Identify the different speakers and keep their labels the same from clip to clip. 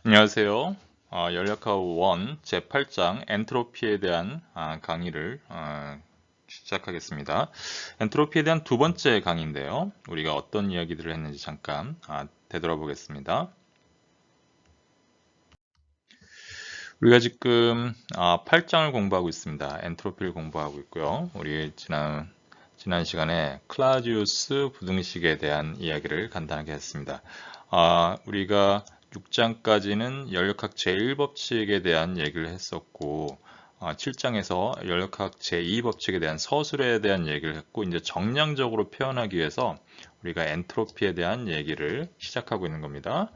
Speaker 1: 안녕하세요. 열역학 1 제8장 엔트로피에 대한 강의를 시작하겠습니다. 엔트로피에 대한 두 번째 강의인데요. 우리가 어떤 이야기들을 했는지 잠깐 되돌아보겠습니다. 우리가 지금 8장을 공부하고 있습니다. 엔트로피를 공부하고 있고요. 우리 지난 시간에 클라우지우스 부등식에 대한 이야기를 간단하게 했습니다. 우리가 6장까지는 연력학 제1법칙에 대한 얘기를 했었고 7장에서 연력학 제2법칙에 대한 서술에 대한 얘기를 했고 이제 정량적으로 표현하기 위해서 우리가 엔트로피에 대한 얘기를 시작하고 있는 겁니다.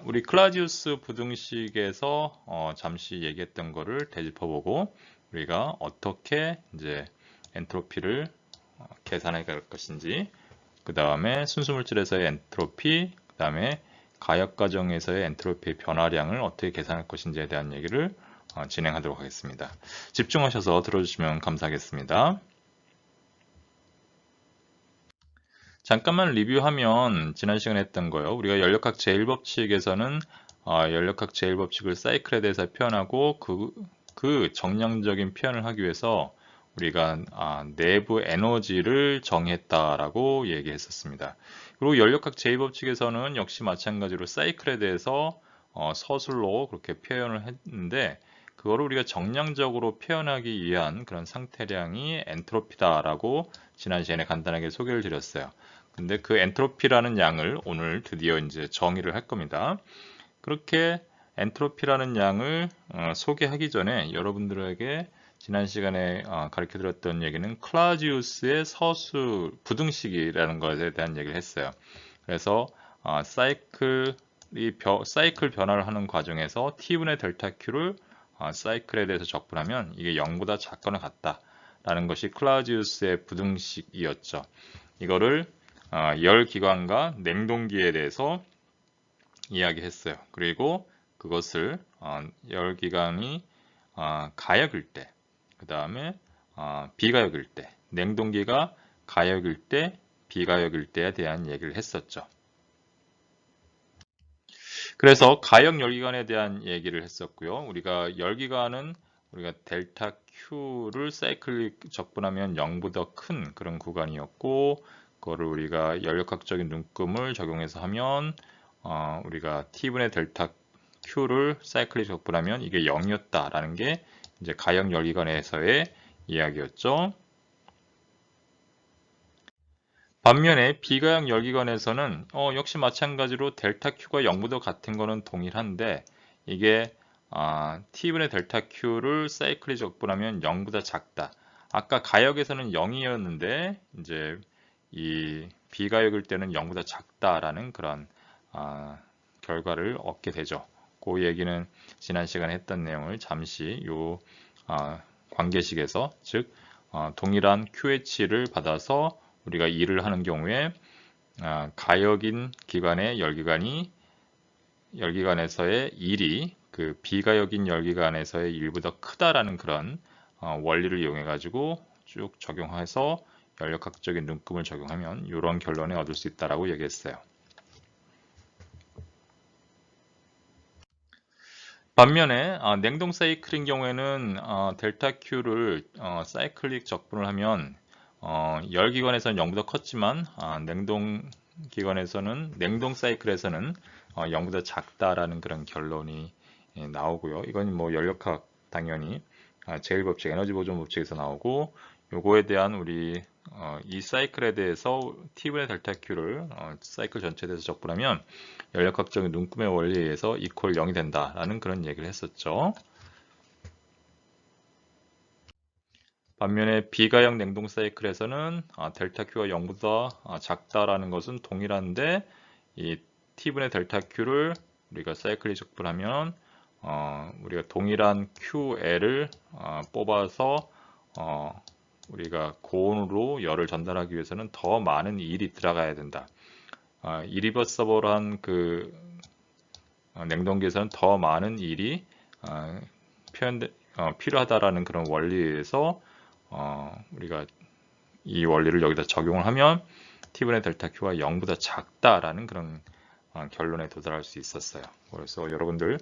Speaker 1: 우리 클라우지우스 부등식에서 잠시 얘기했던 거를 되짚어보고 우리가 어떻게 이제 엔트로피를 계산해 갈 것인지, 그 다음에 순수물질에서의 엔트로피, 그 다음에 가역 과정에서의 엔트로피 변화량을 어떻게 계산할 것인지에 대한 얘기를 진행하도록 하겠습니다. 집중하셔서 들어주시면 감사하겠습니다. 잠깐만 리뷰하면 지난 시간에 했던 거예요. 우리가 연력학 제1법칙에서는 연력학 제1법칙을 사이클에 대해서 표현하고 그 정량적인 표현을 하기 위해서 우리가 내부 에너지를 정했다라고 얘기했었습니다. 그리고 연력학 제2법칙에서는 역시 마찬가지로 사이클에 대해서 서술로 그렇게 표현을 했는데 그거를 우리가 정량적으로 표현하기 위한 그런 상태량이 엔트로피다라고 지난 시간에 간단하게 소개를 드렸어요. 근데 그 엔트로피라는 양을 오늘 드디어 이제 정의를 할 겁니다. 그렇게 엔트로피라는 양을 소개하기 전에 여러분들에게 지난 시간에 가르쳐 드렸던 얘기는 클라우지우스의 서술 부등식이라는 것에 대한 얘기를 했어요. 그래서 사이클 변화를 하는 과정에서 T분의 델타 Q를 사이클에 대해서 적분하면 이게 0보다 작거나 같다라는 것이 클라우지우스의 부등식이었죠. 이거를 열기관과 냉동기에 대해서 이야기했어요. 그리고 그것을 열기관이 가역일 때, 그 다음에 비가역일 때, 냉동기가 가역일 때, 비가역일 때에 대한 얘기를 했었죠. 그래서 가역 열기관에 대한 얘기를 했었고요. 우리가 열기관은 우리가 델타 Q를 사이클릭 적분하면 0보다 큰 그런 구간이었고, 그거를 우리가 연력학적인 눈금을 적용해서 하면 우리가 T분의 델타 Q를 사이클릭 적분하면 이게 0이었다라는 게 이제 가역 열기관에서의 이야기였죠. 반면에 비가역 열기관에서는 역시 마찬가지로 델타 Q가 0보다 같은 거는 동일한데 이게 T분의 델타 Q를 사이클에 적분하면 0보다 작다. 아까 가역에서는 0이었는데 이제 이 비가역일 때는 0보다 작다라는 그런 결과를 얻게 되죠. 그 얘기는 지난 시간에 했던 내용을 잠시 요 관계식에서 즉 동일한 QH를 받아서 우리가 일을 하는 경우에 가역인 기관의 열기관에서의 일이 그 비가역인 열기관에서의 일보다 크다라는 그런 원리를 이용해 가지고 쭉 적용해서 연력학적인 눈금을 적용하면 이런 결론을 얻을 수 있다라고 얘기했어요. 반면에 냉동 사이클인 경우에는 델타 Q를 사이클릭 적분을 하면 열기관에서는 0보다 컸지만 냉동 기관에서는 냉동 사이클에서는 0보다 작다라는 그런 결론이 나오고요. 이건 뭐 연력학 당연히 제1법칙 에너지 보존 법칙에서 나오고 요거에 대한 우리 이 사이클에 대해서 T분의 델타 Q를 사이클 전체에 대해서 적분하면 연력학적인 눈금의 원리에 의해서 이퀄 0이 된다라는 그런 얘기를 했었죠. 반면에 비가역 냉동 사이클에서는 델타 Q가 0보다 작다라는 것은 동일한데 이 T분의 델타 Q를 우리가 사이클에 적분하면 우리가 동일한 QL을 뽑아서 우리가 고온으로 열을 전달하기 위해서는 더 많은 일이 들어가야 된다. 이리버서블한 그 냉동기에서는 더 많은 일이 필요하다라는 그런 원리에서 우리가 이 원리를 여기다 적용을 하면 T분의 델타 Q가 0보다 작다라는 그런 결론에 도달할 수 있었어요. 그래서 여러분들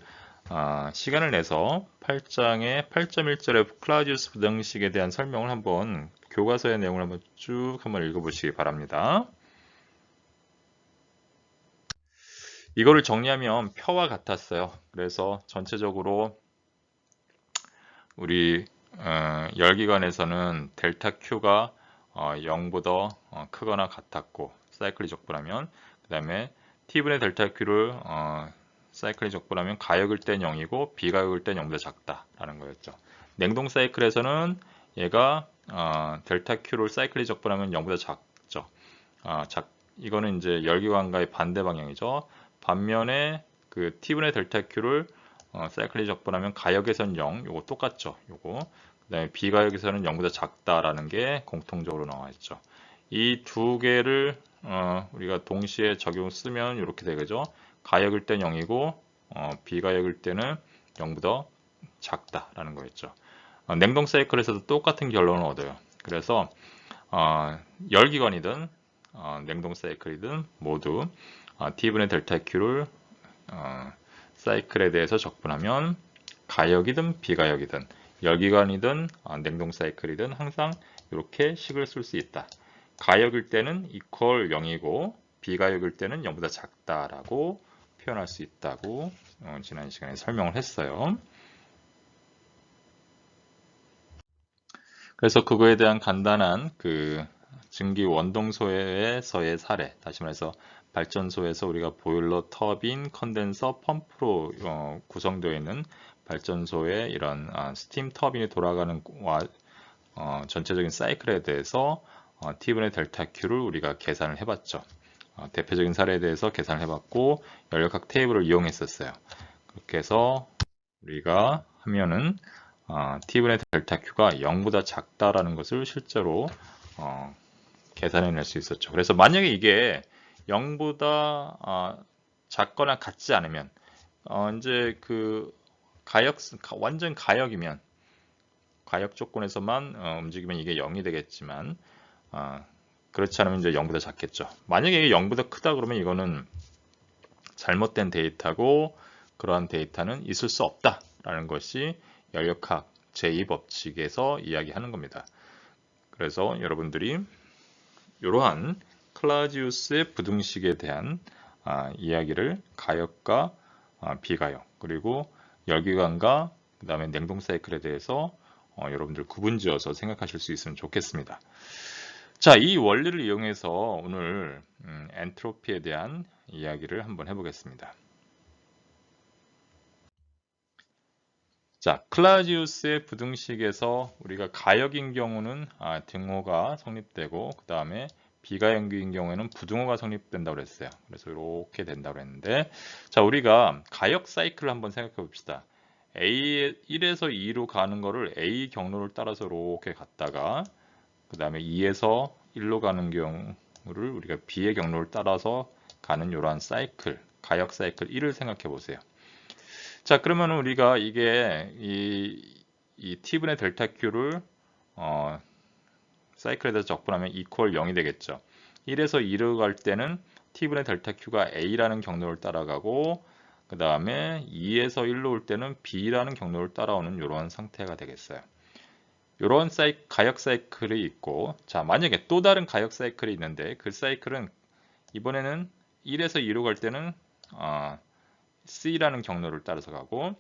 Speaker 1: 시간을 내서 8장의 8.1절의 클라우디우스 부등식에 대한 설명을 한번 교과서의 내용을 한번 읽어보시기 바랍니다. 이거를 정리하면 표와 같았어요. 그래서 전체적으로 우리 열기관에서는 델타 Q가 0보다 크거나 같았고 사이클이 적분하면, 그 다음에 T분의 델타 Q를 사이클이 적분하면 가역일 땐 0이고 비가역일 땐 0보다 작다라는 거였죠. 냉동 사이클에서는 얘가 델타 Q를 사이클이 적분하면 0보다 작죠. 이거는 이제 열기관과의 반대 방향이죠. 반면에 그 T분의 델타 Q를 사이클이 적분하면 가역에선 0, 요거 똑같죠. 요거. 그 다음에 비가역에서는 0보다 작다라는 게 공통적으로 나와 있죠. 이 두 개를 우리가 동시에 적용 쓰면 이렇게 되겠죠. 가역일 땐 0이고 비가역일 때는 0보다 작다라는 거였죠. 냉동 사이클에서도 똑같은 결론을 얻어요. 그래서 열기관이든 냉동 사이클이든 모두 T분의 델타 Q를 사이클에 대해서 적분하면 가역이든 비가역이든 열기관이든 냉동 사이클이든 항상 이렇게 식을 쓸 수 있다. 가역일 때는 이퀄 0이고 비가역일 때는 0보다 작다라고 표현할 수 있다고 지난 시간에 설명을 했어요. 그래서 그거에 대한 간단한 그 증기 원동소에서의 사례, 다시 말해서 발전소에서 우리가 보일러, 터빈, 컨덴서, 펌프로 구성되어 있는 발전소의 이런 스팀 터빈이 돌아가는 전체적인 사이클에 대해서 T분의 델타 Q를 우리가 계산을 해봤죠. 대표적인 사례에 대해서 계산을 해봤고 연력학 테이블을 이용했었어요. 그렇게 해서 우리가 하면은 T분의 델타 Q가 0보다 작다라는 것을 실제로 계산해낼 수 있었죠. 그래서 만약에 이게 0보다 작거나 같지 않으면 이제 그 완전 가역이면 가역 조건에서만 움직이면 이게 0이 되겠지만 그렇지 않으면 이제 0보다 작겠죠. 만약에 이게 0보다 크다 그러면 이거는 잘못된 데이터고 그러한 데이터는 있을 수 없다라는 것이 연력학 제2법칙에서 이야기하는 겁니다. 그래서 여러분들이 이러한 클라우디우스의 부등식에 대한 이야기를 가역과 비가역 그리고 열기관과 그 다음에 냉동 사이클에 대해서 여러분들 구분지어서 생각하실 수 있으면 좋겠습니다. 자, 이 원리를 이용해서 오늘 엔트로피에 대한 이야기를 한번 해보겠습니다. 자, 클라우디우스의 부등식에서 우리가 가역인 경우는 등호가 성립되고 그 다음에 비가역인 경우에는 부등호가 성립된다고 그랬어요. 그래서 이렇게 된다고 했는데, 자, 우리가 가역 사이클을 한번 생각해 봅시다. A 1에서 2로 가는 거를 A 경로를 따라서 이렇게 갔다가 그 다음에 2에서 1로 가는 경우를 우리가 B의 경로를 따라서 가는 이러한 사이클, 가역 사이클 1을 생각해 보세요. 자, 그러면 우리가 이게 이 T분의 델타 Q를 사이클에 대해서 적분하면 이퀄 0이 되겠죠. 1에서 2로 갈 때는 T분의 델타 Q가 A라는 경로를 따라가고 그 다음에 2에서 1로 올 때는 B라는 경로를 따라오는 이러한 상태가 되겠어요. 이런 가역 사이클이 있고, 자, 만약에 또 다른 가역 사이클이 있는데 그 사이클은 이번에는 1에서 2로 갈 때는 C라는 경로를 따라서 가고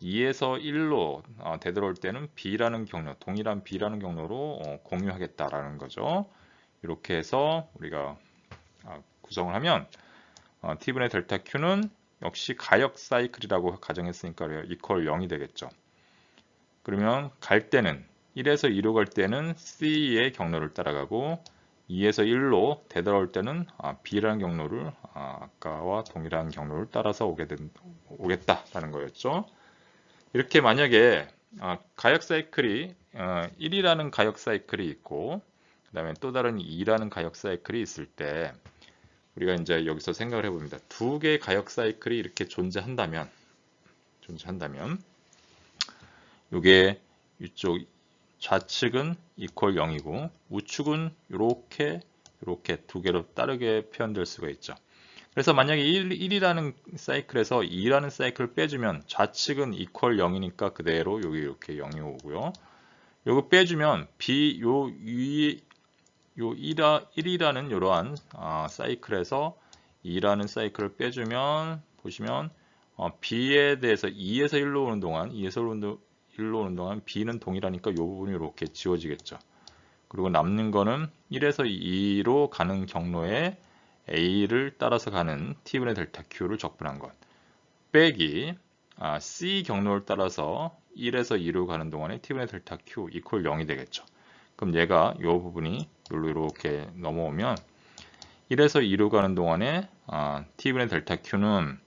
Speaker 1: 2에서 1로 되돌아올 때는 B라는 경로, 동일한 B라는 경로로 공유하겠다라는 거죠. 이렇게 해서 우리가 구성을 하면 T분의 델타 Q는 역시 가역 사이클이라고 가정했으니까 이퀄 0이 되겠죠. 그러면 갈 때는 1에서 2로 갈 때는 C의 경로를 따라가고 2에서 1로 되돌아올 때는 B라는 경로를 아까와 동일한 경로를 따라서 오겠다라는 거였죠. 이렇게 만약에 가역 사이클이 1이라는 가역 사이클이 있고 그 다음에 또 다른 2라는 가역 사이클이 있을 때 우리가 이제 여기서 생각을 해봅니다. 두 개의 가역 사이클이 이렇게 존재한다면 이게 이쪽 좌측은 이퀄 0이고 우측은 이렇게 두 개로 다르게 표현될 수가 있죠. 그래서 만약에 1이라는 사이클에서 2라는 사이클을 빼주면 좌측은 이퀄 0이니까 그대로 여기 이렇게 0이 오고요. 요거 빼주면 요 1이라는 이러한 사이클에서 2라는 사이클을 빼주면 보시면 B에 대해서 2에서 1로 오는 동안 B는 동일하니까 이 부분이 이렇게 지워지겠죠. 그리고 남는 거는 1에서 2로 가는 경로에 A를 따라서 가는 T분의 델타 Q를 적분한 것 빼기 C 경로를 따라서 1에서 2로 가는 동안에 T분의 델타 Q 이퀄 0이 되겠죠. 그럼 얘가 이 부분이 여기로 이렇게 넘어오면 1에서 2로 가는 동안에 T분의 델타 Q는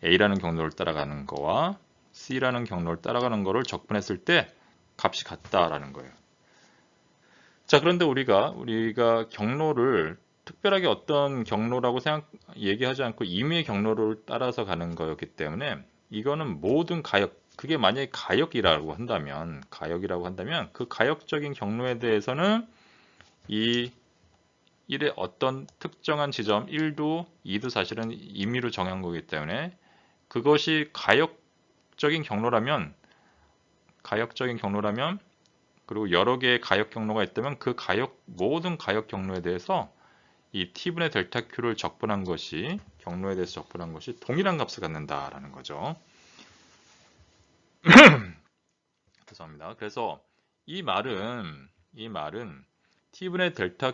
Speaker 1: A라는 경로를 따라가는 거와 C라는 경로를 따라가는 거를 적분했을 때 값이 같다라는 거예요. 자, 그런데 우리가 경로를 특별하게 어떤 경로라고 얘기하지 않고 임의의 경로를 따라서 가는 거였기 때문에 이거는 모든 그게 만약에 가역이라고 한다면 그 가역적인 경로에 대해서는 이 1의 어떤 특정한 지점 1도 2도 사실은 임의로 정한 거기 때문에 그것이 가역적인 경로라면 그리고 여러 개의 가역 경로가 있다면 그 모든 가역 경로에 대해서 이 T분의 델타 Q를 적분한 것이 경로에 대해서 적분한 것이 동일한 값을 갖는다라는 거죠. 죄송합니다. 그래서 이 말은 T분의 델타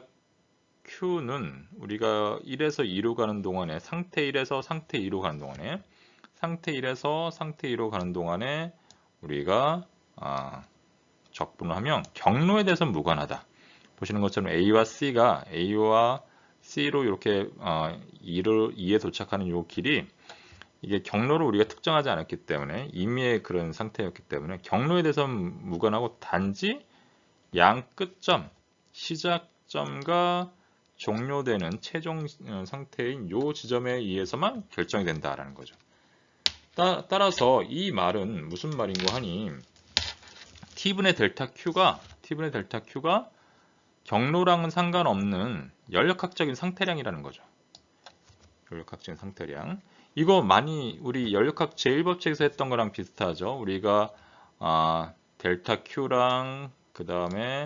Speaker 1: Q는 우리가 1에서 2로 가는 동안에 상태 1에서 상태 2로 가는 동안에 우리가 적분을 하면 경로에 대해서는 무관하다. 보시는 것처럼 A와 C로 이렇게 2에 도착하는 이 길이 이게 경로를 우리가 특정하지 않았기 때문에 임의의 그런 상태였기 때문에 경로에 대해서는 무관하고 단지 양 끝점, 시작점과 종료되는 최종 상태인 이 지점에 의해서만 결정이 된다라는 거죠. 따라서 이 말은 무슨 말인고 하니 T분의 델타 Q가 경로랑은 상관없는 연력학적인 상태량이라는 거죠. 연력학적인 상태량. 이거 많이 우리 연력학 제1법칙에서 했던 거랑 비슷하죠. 우리가 델타 Q랑 그 다음에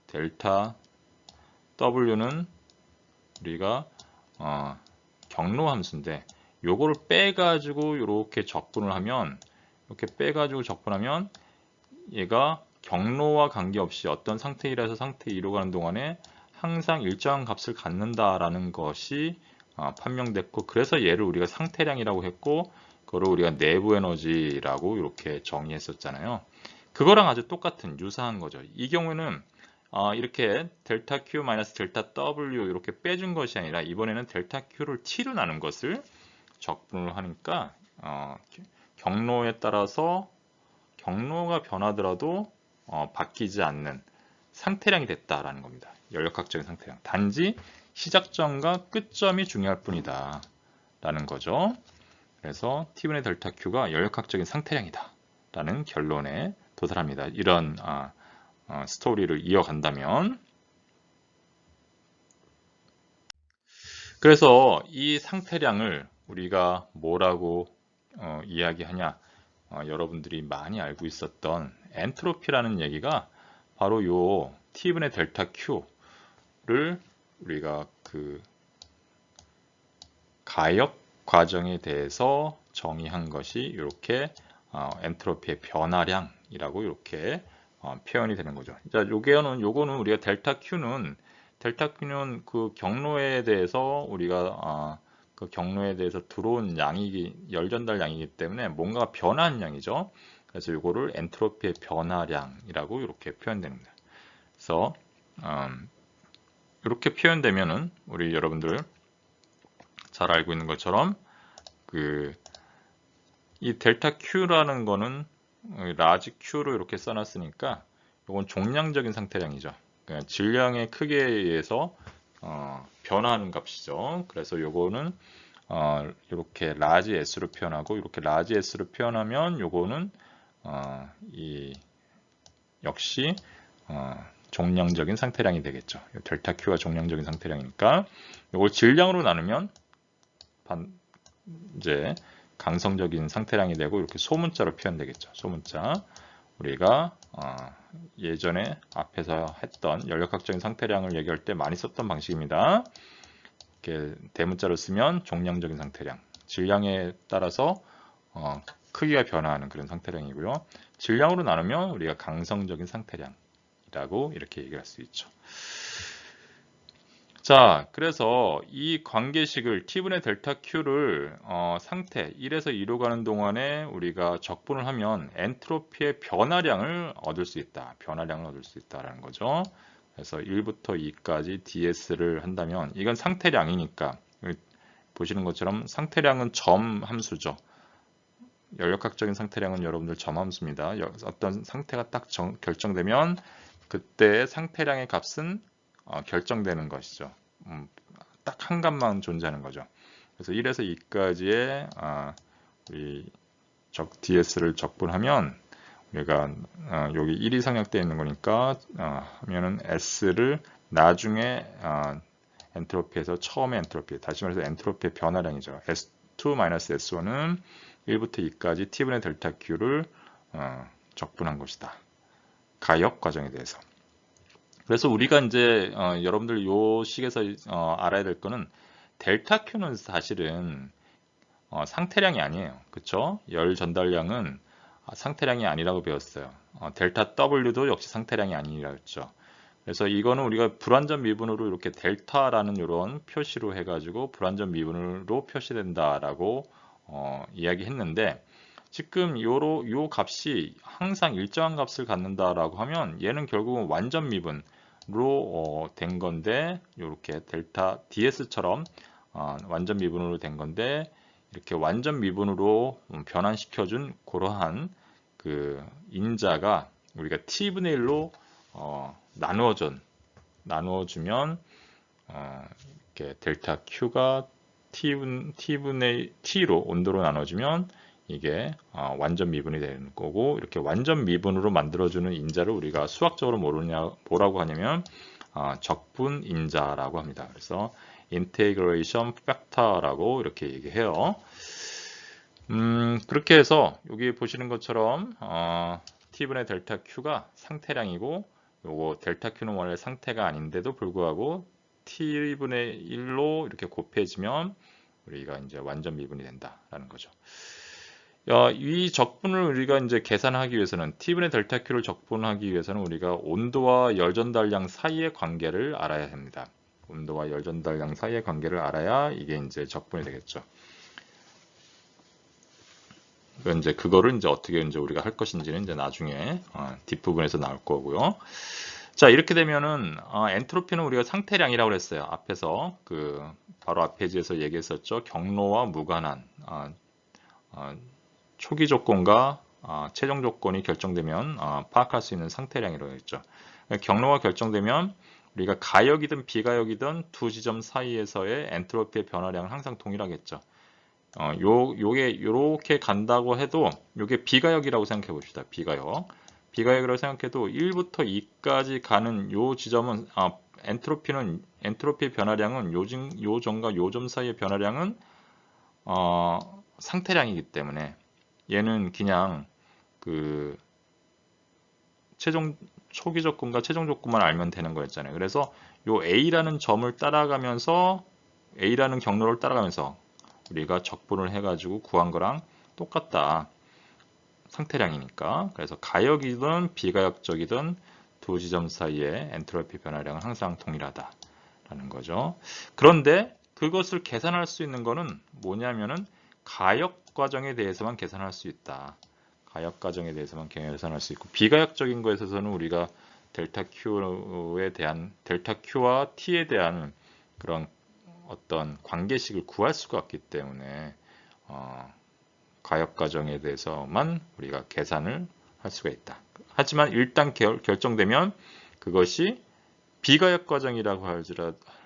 Speaker 1: 델타 W는 우리가 경로 함수인데 요거를 빼가지고 이렇게 적분을 하면 얘가 경로와 관계없이 어떤 상태 1에서 상태 2로 가는 동안에 항상 일정한 값을 갖는다라는 것이 판명됐고, 그래서 얘를 우리가 상태량이라고 했고 그거를 우리가 내부 에너지라고 이렇게 정의했었잖아요. 그거랑 아주 똑같은 유사한 거죠. 이 경우에는 이렇게 델타 Q 마이너스 델타 W 이렇게 빼준 것이 아니라 이번에는 델타 Q를 T로 나눈 것을 적분을 하니까 경로에 따라서 경로가 변하더라도 바뀌지 않는 상태량이 됐다라는 겁니다. 연력학적인 상태량. 단지 시작점과 끝점이 중요할 뿐이다 라는 거죠. 그래서 T분의 델타 Q가 연력학적인 상태량이다 라는 결론에 도달합니다. 이런 스토리를 이어간다면, 그래서 이 상태량을 우리가 뭐라고 이야기하냐, 여러분들이 많이 알고 있었던 엔트로피라는 얘기가 바로 요 T분의 델타 Q를 우리가 그 가역 과정에 대해서 정의한 것이 이렇게 엔트로피의 변화량이라고 이렇게 표현이 되는 거죠. 자, 요거는 우리가 델타 Q는 그 경로에 대해서 우리가 그 경로에 대해서 들어온 열 전달 양이기 때문에 뭔가 변화한 양이죠. 그래서 요거를 엔트로피의 변화량이라고 이렇게 표현됩니다. 그래서 이렇게 표현되면은 우리 여러분들 잘 알고 있는 것처럼 이 델타 Q라는 거는 라지 Q로 이렇게 써놨으니까 이건 종량적인 상태량이죠. 그러니까 질량의 크기에 의해서 변화하는 값이죠. 그래서 요거는 이렇게 라지 S로 표현하고, 이렇게 라지 S로 표현하면 요거는 역시 종량적인 상태량이 되겠죠. 델타 Q가 종량적인 상태량이니까 이걸 질량으로 나누면 이제 강성적인 상태량이 되고 이렇게 소문자로 표현되겠죠. 소문자. 우리가 예전에 앞에서 했던 연력학적인 상태량을 얘기할 때 많이 썼던 방식입니다. 이렇게 대문자로 쓰면 종량적인 상태량, 질량에 따라서 크기가 변화하는 그런 상태량이고요. 질량으로 나누면 우리가 강성적인 상태량이라고 이렇게 얘기할 수 있죠. 자, 그래서 이 관계식을 T분의 델타 Q를 상태 1에서 2로 가는 동안에 우리가 적분을 하면 엔트로피의 변화량을 얻을 수 있다. 변화량을 얻을 수 있다라는 거죠. 그래서 1부터 2까지 ds를 한다면 이건 상태량이니까 보시는 것처럼 상태량은 점 함수죠. 연력학적인 상태량은 여러분들 점 함수입니다. 어떤 상태가 딱 결정되면 그때 상태량의 값은 결정되는 것이죠. 딱 한 값만 존재하는 거죠. 그래서 1에서 2까지의 우리 ds를 적분하면 우리가 여기 1이 상역되어 있는 거니까 하면은 s를 나중에 엔트로피에서 처음에 엔트로피, 다시 말해서 엔트로피의 변화량이죠. S2-S1은 1부터 2까지 T분의 델타 Q를 적분한 것이다. 가역 과정에 대해서. 그래서 우리가 이제 여러분들 요 식에서 알아야 될 거는 델타 Q는 사실은 상태량이 아니에요. 그쵸? 열 전달량은 상태량이 아니라고 배웠어요. 델타 W도 역시 상태량이 아니라고 했죠. 그래서 이거는 우리가 불완전 미분으로 이렇게 델타라는 이런 표시로 해가지고 불완전 미분으로 표시된다라고 이야기했는데 지금 요 값이 항상 일정한 값을 갖는다라고 하면 얘는 결국은 완전 미분으로 된 건데 이렇게 델타 ds처럼 완전 미분으로 된 건데 이렇게 완전 미분으로 변환시켜준 그러한 그 인자가 우리가 t분의 1로 나누어주면 이렇게 델타 Q가 t분의 t로 온도로 나눠주면 이게 완전 미분이 되는 거고 이렇게 완전 미분으로 만들어주는 인자를 우리가 수학적으로 뭐라고 하냐면 적분 인자라고 합니다. 그래서 인테그레이션 팩터라고 이렇게 얘기해요. 그렇게 해서 여기 보시는 것처럼 t분의 델타 Q가 상태량이고 요거 델타 Q는 원래 상태가 아닌데도 불구하고 t분의 1로 이렇게 곱해지면 우리가 이제 완전 미분이 된다라는 거죠. 이 적분을 우리가 이제 계산하기 위해서는 t분의 델타 Q를 적분하기 위해서는 우리가 온도와 열 전달량 사이의 관계를 알아야 합니다. 온도와 열 전달량 사이의 관계를 알아야 이게 이제 적분이 되겠죠. 이제 그거를 이제 어떻게 이제 우리가 할 것인지는 이제 나중에 뒷부분에서 나올 거고요. 자, 이렇게 되면은 엔트로피는 우리가 상태량이라고 그랬어요. 앞에서 그 바로 앞 페이지에서 얘기했었죠. 경로와 무관한 초기 조건과 최종 조건이 결정되면 파악할 수 있는 상태량이라고 했죠. 경로가 결정되면 우리가 가역이든 비가역이든 두 지점 사이에서의 엔트로피의 변화량은 항상 동일하겠죠. 요게 요렇게 간다고 해도 요게 비가역이라고 생각해 봅시다. 비가역이라고 생각해도 1부터 2까지 가는 요 지점은 엔트로피의 변화량은 요 점과 요 점 사이의 변화량은 상태량이기 때문에 얘는 그냥 그 초기 조건과 최종 조건만 알면 되는 거였잖아요. 그래서 요 A라는 점을 따라가면서 A라는 경로를 따라가면서 우리가 적분을 해가지고 구한 거랑 똑같다. 상태량이니까. 그래서 가역이든 비가역적이든 두 지점 사이의 엔트로피 변화량은 항상 동일하다라는 거죠. 그런데 그것을 계산할 수 있는 거는 뭐냐면은 가역 과정에 대해서만 계산할 수 있다. 가역 과정에 대해서만 계산할 수 있고 비가역적인 거에 있어서는 우리가 델타 Q와 T에 대한 그런 어떤 관계식을 구할 수가 없기 때문에 가역 과정에 대해서만 우리가 계산을 할 수가 있다. 하지만 일단 결정되면 그것이 비가역 과정이라고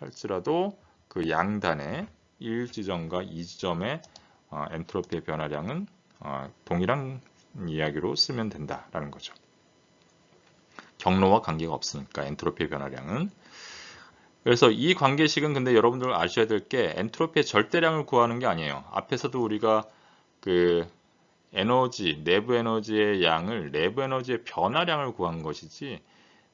Speaker 1: 할지라도 그 양단의 1지점과 2지점의 엔트로피의 변화량은 동일한 이야기로 쓰면 된다라는 거죠. 경로와 관계가 없으니까 엔트로피의 변화량은. 그래서 이 관계식은 근데 여러분들 아셔야 될 게 엔트로피의 절대량을 구하는 게 아니에요. 앞에서도 우리가 그 에너지, 내부 에너지의 양을 내부 에너지의 변화량을 구한 것이지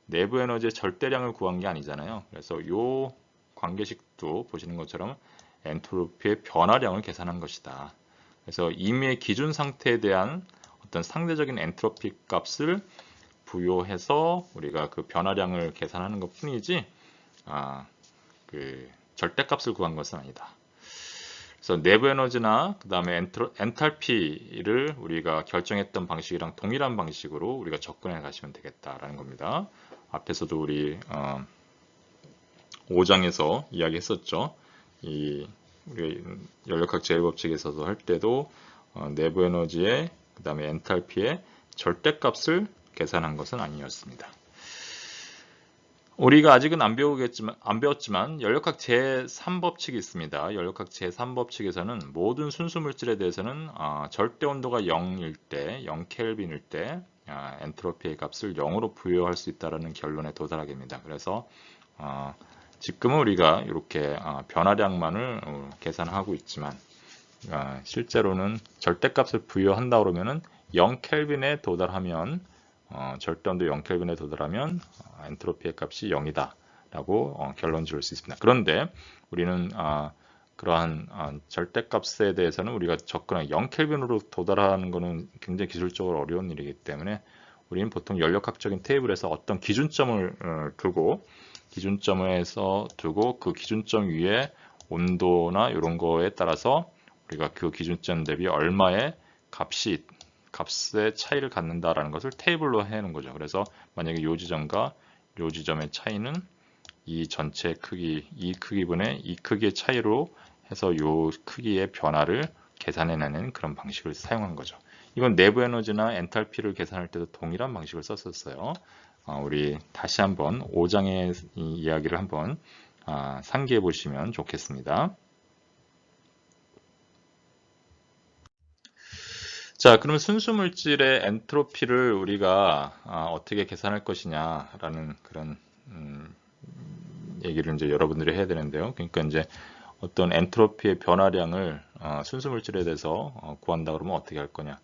Speaker 1: 내부 에너지의 절대량을 구한 게 아니잖아요. 그래서 이 관계식도 보시는 것처럼 엔트로피의 변화량을 계산한 것이다. 그래서 임의의 기준 상태에 대한 어떤 상대적인 엔트로피 값을 부여해서 우리가 그 변화량을 계산하는 것 뿐이지 그 절대값을 구한 것은 아니다. 그래서 내부 에너지나 그 다음에 엔탈피를 우리가 결정했던 방식이랑 동일한 방식으로 우리가 접근해 가시면 되겠다라는 겁니다. 앞에서도 우리 5장에서 이야기했었죠. 우리 연력학 제일법칙에서도 할 때도 내부 에너지의 그 다음에 엔탈피의 절대값을 계산한 것은 아니었습니다. 우리가 아직은 안 배웠지만 연력학 제3법칙이 있습니다. 연력학 제3법칙에서는 모든 순수 물질에 대해서는 절대 온도가 0일 때, 0켈빈일 때 엔트로피의 값을 0으로 부여할 수 있다는 결론에 도달하게 됩니다. 그래서 지금은 우리가 이렇게 변화량만을 계산하고 있지만 실제로는 절대값을 부여한다 그러면은 0켈빈에 도달하면 절대온도 0켈빈에 도달하면 엔트로피의 값이 0이다 라고 결론 지을 수 있습니다. 그런데 우리는 그러한 절대값에 대해서는 우리가 접근한 0켈빈으로 도달하는 것은 굉장히 기술적으로 어려운 일이기 때문에 우리는 보통 연력학적인 테이블에서 어떤 기준점을 두고 그 기준점 위에 온도나 이런 거에 따라서 우리가 그 기준점 대비 얼마의 값의 차이를 갖는다라는 것을 테이블로 해놓은 거죠. 그래서 만약에 이 지점과 이 지점의 차이는 이 전체 크기, 이 크기분의 이 크기의 차이로 해서 이 크기의 변화를 계산해내는 그런 방식을 사용한 거죠. 이건 내부 에너지나 엔탈피를 계산할 때도 동일한 방식을 썼었어요. 우리 다시 한번 5장의 이야기를 한번 상기해 보시면 좋겠습니다. 자, 그러면 순수 물질의 엔트로피를 우리가 어떻게 계산할 것이냐라는 그런 얘기를 이제 여러분들이 해야 되는데요. 그러니까 이제 어떤 엔트로피의 변화량을 순수 물질에 대해서 구한다 그러면 어떻게 할 거냐?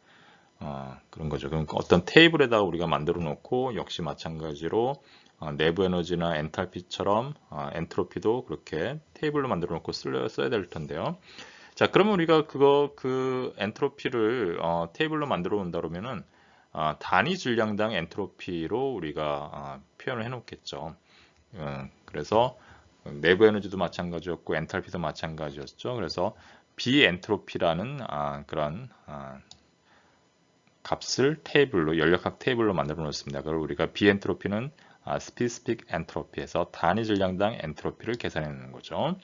Speaker 1: 그런 거죠. 그러니까 어떤 테이블에다가 우리가 만들어 놓고 역시 마찬가지로 내부 에너지나 엔탈피처럼 엔트로피도 그렇게 테이블로 만들어 놓고 써야 될 텐데요. 자, 그러면 우리가 그 엔트로피를 테이블로 만들어 온다 그러면은 단위 질량당 엔트로피로 우리가 표현을 해 놓겠죠. 그래서 내부 에너지도 마찬가지였고 엔탈피도 마찬가지였죠. 그래서 비엔트로피라는 그런 값을 테이블로 연력학 테이블로 만들어 놓습니다. 그걸 우리가 비엔트로피는 스피시픽 엔트로피에서 단위 질량당 엔트로피를 계산해 놓는 거죠.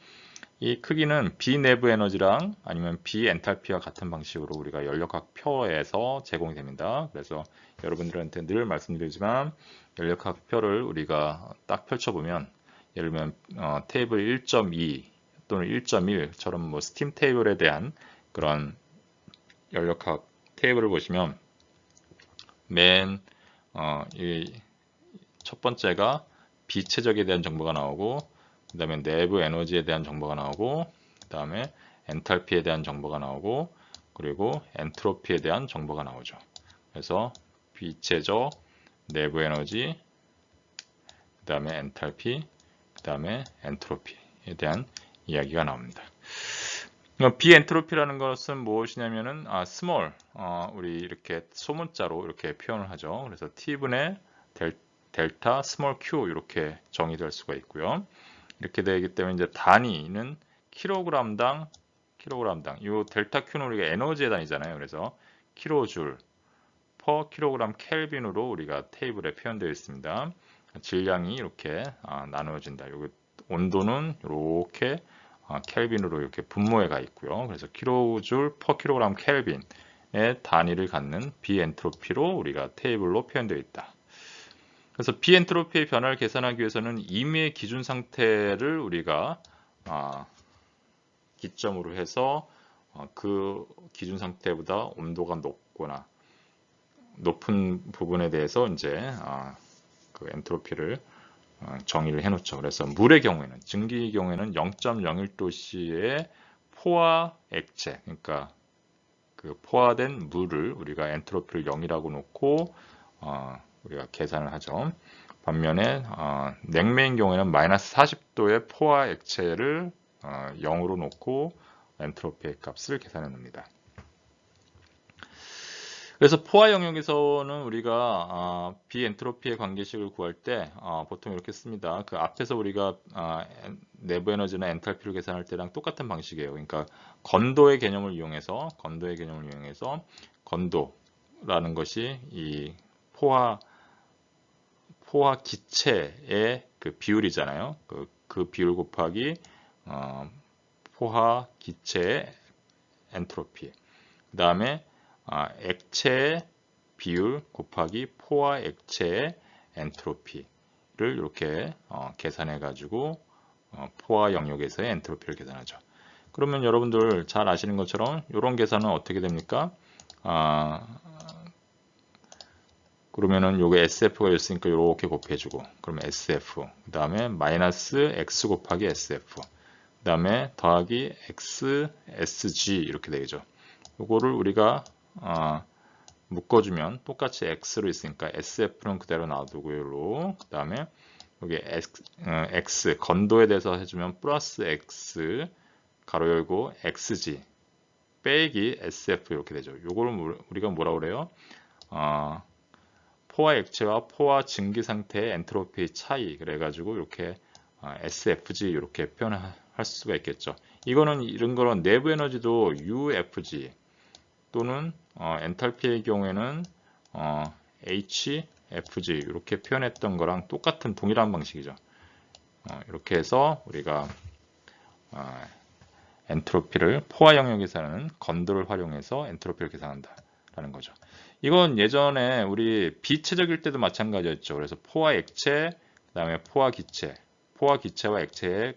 Speaker 1: 이 크기는 비내부 에너지랑 아니면 비엔탈피와 같은 방식으로 우리가 연력학 표에서 제공이 됩니다. 그래서 여러분들한테 늘 말씀드리지만 연력학 표를 우리가 딱 펼쳐보면 예를 들면 테이블 1.2 또는 1.1처럼 뭐 스팀 테이블에 대한 그런 연력학 테이블을 보시면 맨 첫 번째가 비체적에 대한 정보가 나오고 그 다음에 내부 에너지에 대한 정보가 나오고 그 다음에 엔탈피에 대한 정보가 나오고 그리고 엔트로피에 대한 정보가 나오죠. 그래서 비체적, 내부 에너지, 그 다음에 엔탈피, 그 다음에 엔트로피에 대한 이야기가 나옵니다. 비엔트로피라는 것은 무엇이냐면은 small 우리 이렇게 소문자로 이렇게 표현을 하죠. 그래서 T분의 델타 small q 이렇게 정의될 수가 있고요. 이렇게 되기 때문에 이제 단위는 킬로그램당 이 델타 Q는 우리가 에너지의 단위잖아요. 그래서 킬로줄 퍼 킬로그램 켈빈으로 우리가 테이블에 표현되어 있습니다. 질량이 이렇게 나누어진다. 여기 온도는 이렇게 켈빈으로 이렇게 분모해 가 있고요. 그래서 킬로줄 퍼 킬로그램 켈빈의 단위를 갖는 비엔트로피로 우리가 테이블로 표현되어 있다. 그래서 비엔트로피의 변화를 계산하기 위해서는 임의의 기준 상태를 우리가 기점으로 해서 그 기준 상태보다 온도가 높거나 높은 부분에 대해서 이제 그 엔트로피를 정의를 해놓죠. 그래서 물의 경우에는, 증기의 경우에는 0.01도씨의 포화 액체, 그러니까 그 포화된 물을 우리가 엔트로피를 0이라고 놓고 우리가 계산을 하죠. 반면에 냉매인 경우에는 마이너스 40도의 포화 액체를 0으로 놓고 엔트로피의 값을 계산해 놉니다. 그래서 포화 영역에서는 우리가 비엔트로피의 관계식을 구할 때 보통 이렇게 씁니다. 그 앞에서 우리가 내부 에너지나 엔탈피를 계산할 때랑 똑같은 방식이에요. 그러니까 건도의 개념을 이용해서 건도라는 것이 이 포화 기체의 그 비율이잖아요. 그 비율 곱하기 포화 기체의 엔트로피. 그 다음에 액체의 비율 곱하기 포화 액체의 엔트로피를 이렇게 계산해 가지고 포화 영역에서의 엔트로피를 계산하죠. 그러면 여러분들 잘 아시는 것처럼 이런 계산은 어떻게 됩니까? 그러면은 요게 SF가 있으니까 이렇게 곱해주고, 그러면 SF, 그 다음에 마이너스 X 곱하기 SF, 그 다음에 더하기 X, SG 이렇게 되죠. 요거를 우리가 묶어주면 똑같이 X로 있으니까 SF는 그대로 놔두고요. 그 다음에 여기 X, 건도에 대해서 해주면 플러스 X, 가로 열고 XG, 빼기 SF 이렇게 되죠. 요거를 우리가 뭐라 그래요? 포화 액체와 포화 증기 상태의 엔트로피 차이, 그래가지고 이렇게 SFG 이렇게 표현할 수가 있겠죠. 이런 거는 내부 에너지도 UFG 또는 엔탈피의 경우에는 HFG 이렇게 표현했던 거랑 똑같은 동일한 방식이죠. 이렇게 해서 우리가 엔트로피를 포화 영역에서는 건도를 활용해서 엔트로피를 계산한다라는 거죠. 이건 예전에 우리 비체적일 때도 마찬가지였죠. 그래서 포화 액체, 그 다음에 포화 기체와 액체의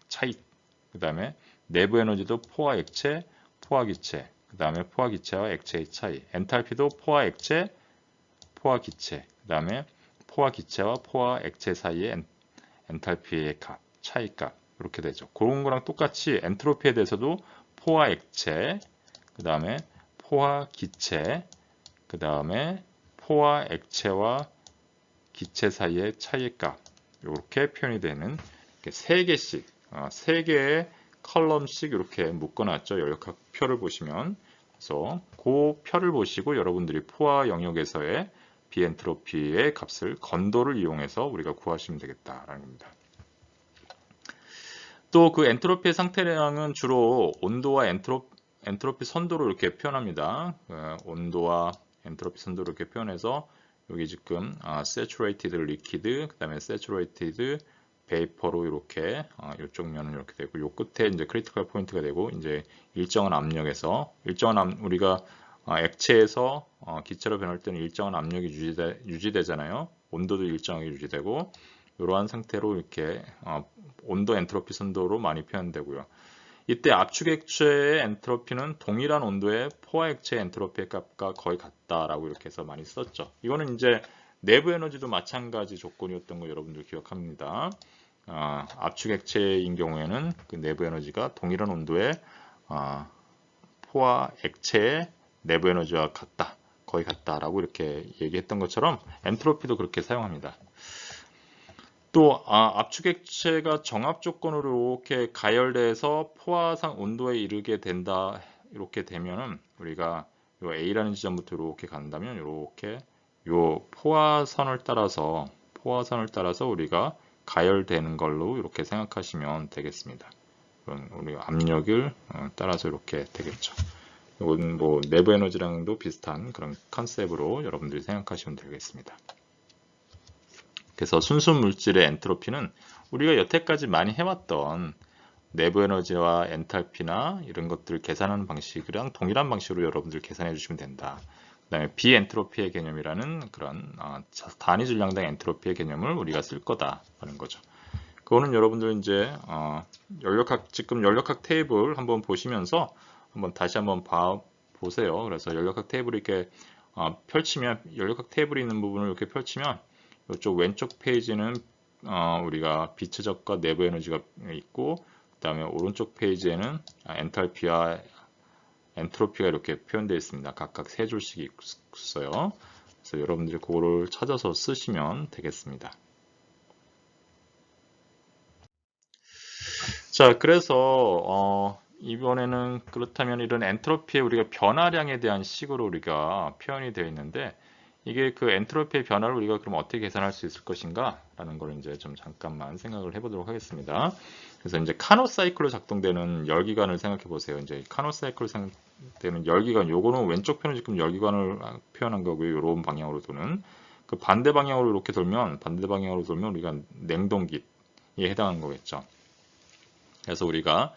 Speaker 1: 차이, 그 다음에 내부 에너지도 포화 액체, 포화 기체, 그 다음에 포화 기체와 액체의 차이, 엔탈피도 포화 액체, 포화 기체, 그 다음에 포화 기체와 포화 액체 사이의 엔탈피의 값, 차이 값 이렇게 되죠. 그런 거랑 똑같이 엔트로피에 대해서도 포화 액체, 그 다음에 포화 기체, 그 다음에 포화 액체와 기체 사이의 차이의 값 이렇게 표현이 되는 세 개씩, 세 개의 컬럼씩 이렇게 묶어놨죠. 열역학 표를 보시면. 그래서 그 표를 보시고 여러분들이 포화 영역에서의 비엔트로피의 값을 건도를 이용해서 우리가 구하시면 되겠다라는 겁니다. 또 그 엔트로피의 상태량은 주로 온도와 엔트로피 선도로 이렇게 표현합니다. 온도와 엔트로피 선도로 이렇게 표현해서 여기 지금 saturated liquid, 그 다음에 saturated vapor로 이렇게 이쪽 면은 이렇게 되고, 요 끝에 이제 크리티컬 포인트가 되고, 이제 일정한 압력에서 우리가 액체에서 기체로 변할 때는 일정한 압력이 유지되잖아요. 온도도 일정하게 유지되고, 이러한 상태로 이렇게 온도 엔트로피 선도로 많이 표현되고요. 이때 압축 액체의 엔트로피는 동일한 온도의 포화 액체 엔트로피의 값과 거의 같다라고 이렇게 해서 많이 썼죠. 이거는 이제 내부 에너지도 마찬가지 조건이었던 거 여러분들 기억합니다. 압축 액체인 경우에는 그 내부 에너지가 동일한 온도의 포화 액체의 내부 에너지와 같다, 거의 같다라고 이렇게 얘기했던 것처럼 엔트로피도 그렇게 사용합니다. 또 압축 액체가 정압 조건으로 이렇게 가열돼서 포화상 온도에 이르게 된다, 이렇게 되면은 우리가 요 A라는 지점부터 이렇게 간다면 이렇게 요 포화선을 따라서 우리가 가열되는 걸로 이렇게 생각하시면 되겠습니다. 우리 압력을 따라서 이렇게 되겠죠. 이건 뭐 내부 에너지랑도 비슷한 그런 컨셉으로 여러분들이 생각하시면 되겠습니다. 그래서 순수 물질의 엔트로피는 우리가 여태까지 많이 해왔던 내부 에너지와 엔탈피나 이런 것들을 계산하는 방식이랑 동일한 방식으로 여러분들 계산해 주시면 된다. 그 다음에 비엔트로피의 개념이라는 그런 단위 질량당 엔트로피의 개념을 우리가 쓸 거다라는 거죠. 그거는 여러분들 이제 지금 연력학 테이블 한번 보시면서 다시 한번 보세요. 그래서 연력학 테이블을 이렇게 펼치면, 연력학 테이블이 있는 부분을 이렇게 펼치면 이쪽 왼쪽 페이지는 우리가 비트적과 내부 에너지가 있고, 그 다음에 오른쪽 페이지에는 엔탈피와 엔트로피가 이렇게 표현되어 있습니다. 각각 세 줄씩 있어요. 그래서 여러분들이 그거를 찾아서 쓰시면 되겠습니다. 자, 그래서 이번에는 그렇다면 이런 엔트로피의 우리가 변화량에 대한 식으로 우리가 표현이 되어 있는데, 이게 그 엔트로피의 변화를 우리가 그럼 어떻게 계산할 수 있을 것인가 라는 걸 이제 좀 잠깐만 생각을 해보도록 하겠습니다. 그래서 이제 카노 사이클로 작동되는 열기관을 생각해 보세요. 이제 카노 사이클로 생각되는 열기관, 요거는 왼쪽 편은 지금 열기관을 표현한 거고요. 이런 방향으로 도는 그 반대 방향으로 이렇게 돌면, 반대 방향으로 돌면 우리가 냉동기에 해당하는 거겠죠. 그래서 우리가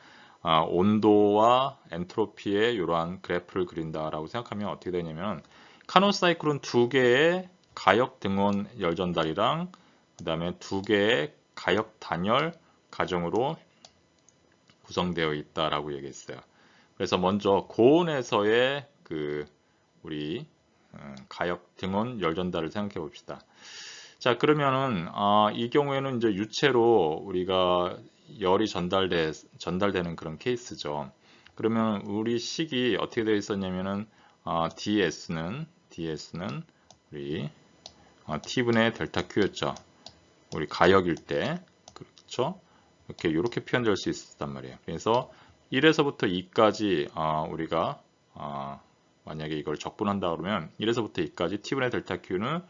Speaker 1: 온도와 엔트로피의 이러한 그래프를 그린다라고 생각하면 어떻게 되냐면, 카노 사이클은 두 개의 가역 등원 열전달이랑 그 다음에 두 개의 가역 단열 과정으로 구성되어 있다라고 얘기했어요. 그래서 먼저 고온에서의 그 우리 가역 등원 열전달을 생각해 봅시다. 자, 그러면은 이 경우에는 이제 유체로 우리가 열이 전달되는 그런 케이스죠. 그러면 우리 식이 어떻게 되어 있었냐면은 DS는 우리 T분의 델타 Q였죠. 우리 가역일 때, 그렇죠? 이렇게 표현될 수 있었단 말이에요. 그래서 1에서부터 2까지 우리가 만약에 이걸 적분한다 그러면 1에서부터 2까지 T분의 델타 Q는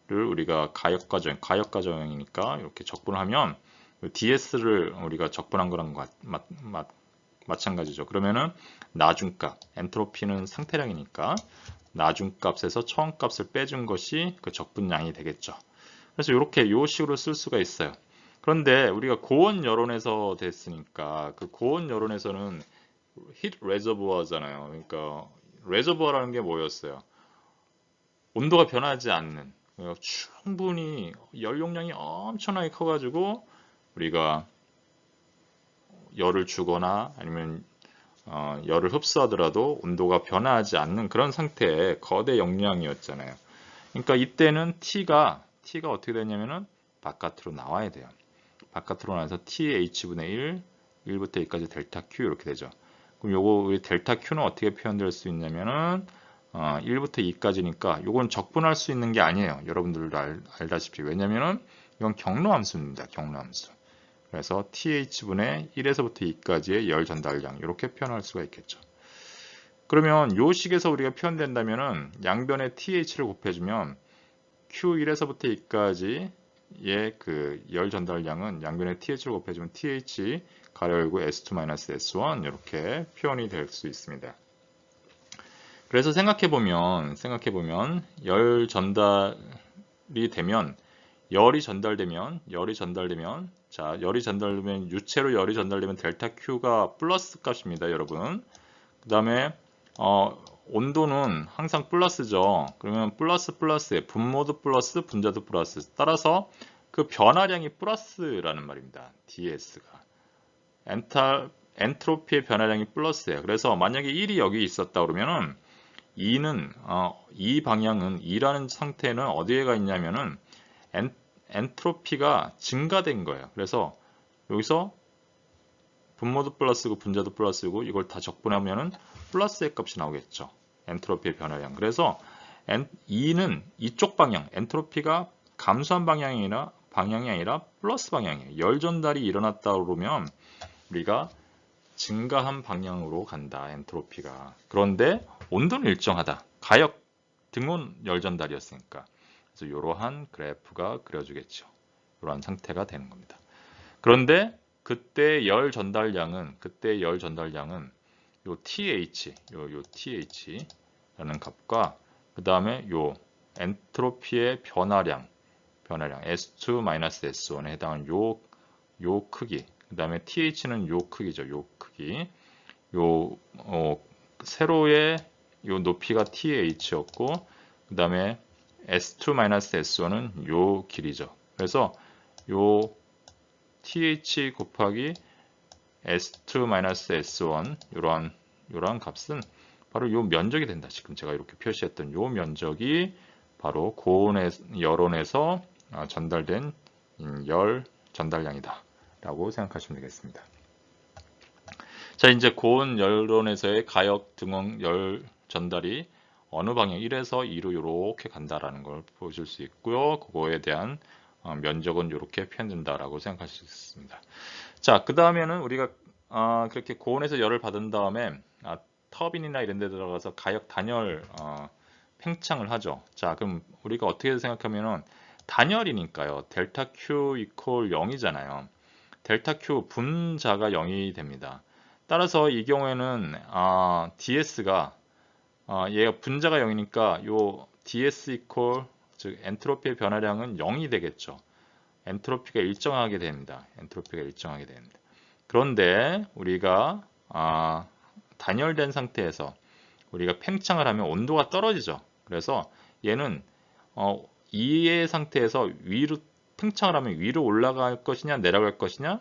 Speaker 1: 를 우리가 가역 과정이니까 이렇게 적분하면 DS를 우리가 적분한 거랑 마찬가지죠. 그러면은 나중값, 엔트로피는 상태량이니까 나중값에서 처음값을 빼준 것이 그 적분량이 되겠죠. 그래서 이렇게 이 식으로 쓸 수가 있어요. 그런데 우리가 고온 여론에서 됐으니까 그 고온 여론에서는 히트 레저부어잖아요. 그러니까 레저부어라는 게 뭐였어요? 온도가 변하지 않는, 충분히 연용량이 엄청나게 커가지고 우리가 열을 주거나 아니면 열을 흡수하더라도 온도가 변하지 않는 그런 상태의 거대 용량이었잖아요. 그러니까 이때는 T가 어떻게 되냐면은 바깥으로 나와야 돼요. 바깥으로 나와서 TH분의 1, 1부터 2까지 델타 Q 이렇게 되죠. 그럼 요거 델타 Q는 어떻게 표현될 수 있냐면은 1부터 2까지니까 요건 적분할 수 있는 게 아니에요. 여러분들도 알다시피. 왜냐면은 이건 경로함수입니다. 경로함수. 그래서 TH분의 1에서부터 2까지의 열 전달량 이렇게 표현할 수가 있겠죠. 그러면 요 식에서 우리가 표현된다면은 양변에 TH를 곱해주면 Q1에서부터 2까지의 그 열 전달량은 양변에 TH를 곱해주면 TH 가로 열고 S2-S1 이렇게 표현이 될 수 있습니다. 그래서 생각해보면 열 전달이 되면 열이 전달되면 유체로 열이 전달되면 델타 Q가 플러스 값입니다, 여러분. 그 다음에 온도는 항상 플러스죠. 그러면 플러스에 분모도 플러스, 분자도 플러스. 따라서 그 변화량이 플러스라는 말입니다. DS가. 엔트로피의 변화량이 플러스예요. 그래서 만약에 1이 여기 있었다 그러면은 2는 이 방향은 2라는 상태는 어디에 가 있냐면은 엔트로피가 증가된 거예요. 그래서 여기서 분모도 플러스고 분자도 플러스고 이걸 다 적분하면은 플러스의 값이 나오겠죠. 엔트로피의 변화량. 그래서 2는 이쪽 방향, 엔트로피가 감소한 방향이 아니라 플러스 방향이에요. 열 전달이 일어났다 그러면 우리가 증가한 방향으로 간다, 엔트로피가. 그런데 온도는 일정하다. 가역 등온 열 전달이었으니까. 그래서 이러한 그래프가 그려지겠죠. 이러한 상태가 되는 겁니다. 그런데 그때 열 전달량은 요 TH라는 값과 그 다음에 요 엔트로피의 변화량 S2-S1에 해당하는 요 크기, 그 다음에 TH는 요 크기죠. 요 크기, 세로의 요 높이가 TH였고, 그 다음에 S2-S1은 요 길이죠. 그래서 요 TH 곱하기 S2-S1 이러한 값은 바로 요 면적이 된다. 지금 제가 이렇게 표시했던 요 면적이 바로 고온의 여론에서 전달된 열 전달량이다 라고 생각하시면 되겠습니다. 자, 이제 고온 열원에서의 가역 등원 열 전달이 어느 방향 1에서 2로 이렇게 간다라는 걸 보실 수 있고요. 그거에 대한 면적은 이렇게 표현된다라고 생각하실 수 있습니다. 자, 그 다음에는 우리가 그렇게 고온에서 열을 받은 다음에 터빈이나 이런 데 들어가서 가역 단열 팽창을 하죠. 자, 그럼 우리가 어떻게 생각하면은 단열이니까요. 델타 Q 이퀄 0이잖아요. 델타 Q 분자가 0이 됩니다. 따라서 이 경우에는 DS가 얘가 분자가 0이니까 요 DS 이퀄 즉 엔트로피의 변화량은 0이 되겠죠. 엔트로피가 일정하게 됩니다. 엔트로피가 일정하게 됩니다. 그런데 우리가 단열된 상태에서 우리가 팽창을 하면 온도가 떨어지죠. 그래서 얘는 2의 상태에서 위로 팽창을 하면 위로 올라갈 것이냐 내려갈 것이냐,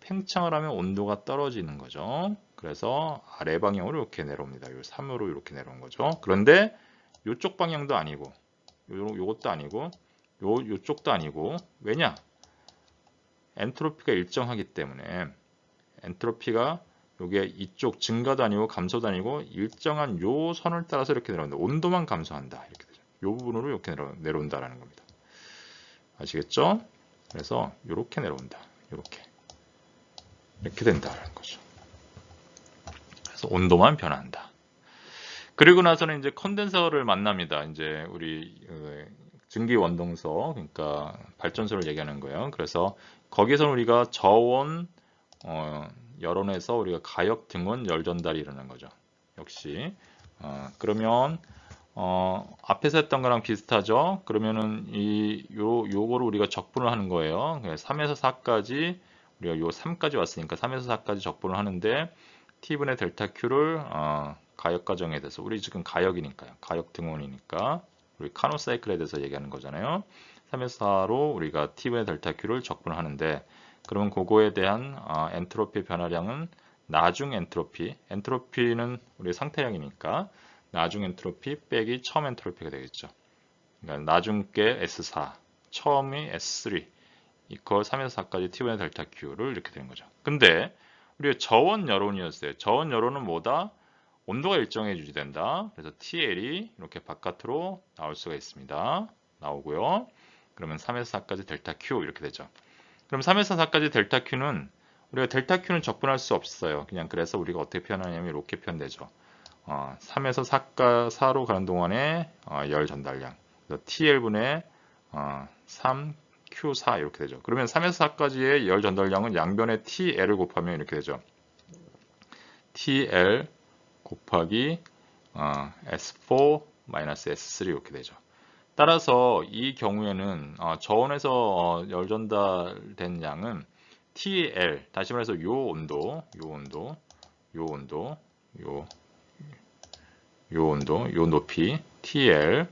Speaker 1: 팽창을 하면 온도가 떨어지는 거죠. 그래서 아래 방향으로 이렇게 내려옵니다. 요 3으로 이렇게 내려온 거죠. 그런데 요쪽 방향도 아니고 요것도 아니고 요쪽도 아니고, 왜냐? 엔트로피가 일정하기 때문에 엔트로피가 요게 이쪽 증가도 아니고 감소도 아니고 일정한 요 선을 따라서 이렇게 내려온다. 온도만 감소한다. 이렇게 되죠. 요 부분으로 이렇게 내려온다라는 겁니다. 아시겠죠? 그래서 이렇게 내려온다. 이렇게 된다는 거죠. 그래서 온도만 변한다. 그리고 나서는 이제 컨덴서를 만납니다. 이제 우리 증기 원동소, 그러니까 발전소를 얘기하는 거예요. 그래서 거기서 우리가 저온 열원에서 우리가 가역 등원 열 전달이 일어나는 거죠. 역시 그러면 앞에서 했던 거랑 비슷하죠. 그러면은 요거를 우리가 적분을 하는 거예요. 3에서 4까지 우리가 요 3까지 왔으니까 3에서 4까지 적분을 하는데 T분의 델타 Q를 가역 과정에 대해서, 우리 지금 가역이니까요. 가역 등원이니까 우리 카노 사이클에 대해서 얘기하는 거잖아요. 3에서 4로 우리가 T분의 델타 Q를 적분을 하는데, 그러면 그거에 대한 엔트로피 변화량은 나중 엔트로피는 우리 상태량이니까 나중 엔트로피 빼기 처음 엔트로피가 되겠죠. 그러니까 나중 게 S4, 처음이 S3 이퀄 3에서 4까지 T분의 델타 Q를 이렇게 되는 거죠. 근데 우리가 저온 여론이었어요. 저온 여론은 뭐다? 온도가 일정해 유지된다. 그래서 TL이 이렇게 바깥으로 나올 수가 있습니다. 나오고요. 그러면 3에서 4까지 델타 Q 이렇게 되죠. 그럼 3에서 4까지 델타 Q는 우리가 델타 Q는 적분할 수 없어요. 그냥 그래서 우리가 어떻게 표현하냐면 이렇게 표현되죠. 3에서 4로 가는 동안에 열 전달량. TL분의 3Q4 이렇게 되죠. 그러면 3에서 4까지의 열 전달량은 양변에 TL을 곱하면 이렇게 되죠. TL 곱하기 S4-S3 이렇게 되죠. 따라서 이 경우에는 저온에서 열 전달된 양은 TL, 다시 말해서 요 온도, 요 높이 TL